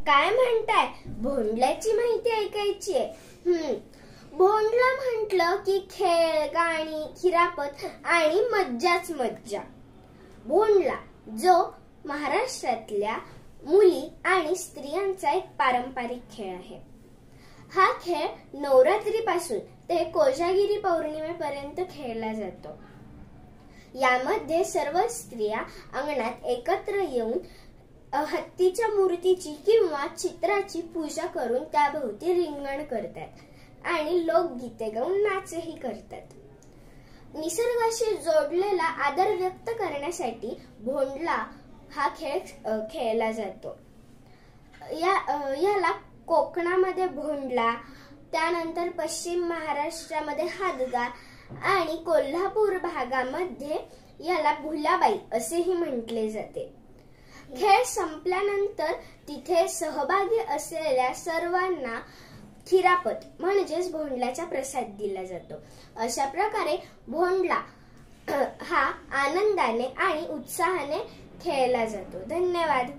काय म्हणताय? भोंडल्याची माहिती ऐकायची आहे? भोंडला म्हटलं की खेळ, गाणी, खिरापत आणि मज्जाच मज्जा. भोंडला जो महाराष्ट्रातल्या मुली आणि स्त्रियांचा एक पारंपरिक खेळ आहे. हा खेळ नवरात्रीपासून ते कोजागिरी पौर्णिमेपर्यंत खेळला जातो. यामध्ये सर्व स्त्रिया अंगणात एकत्र येऊन हत्तीच्या मूर्तीची किंवा चित्राची पूजा करून त्याभोवती रिंगण करतात आणि लोकगीते गाऊन नाचही करतात. निसर्गाशी जोडलेला आदर व्यक्त करण्यासाठी भोंडला हा खेळ खेळला जातो. याला कोकणामध्ये भोंडला, त्यानंतर पश्चिम महाराष्ट्रामध्ये हादगा आणि कोल्हापूर भागामध्ये याला भुलाबाई असेही म्हटले जाते. खेळ संपल्यानंतर तिथे सहभागी असलेल्या सर्वांना खिरापत म्हणजेच भोंडल्याचा प्रसाद दिला जातो. अशा प्रकारे भोंडला हा आनंदाने आणि उत्साहाने खेळला जातो. धन्यवाद.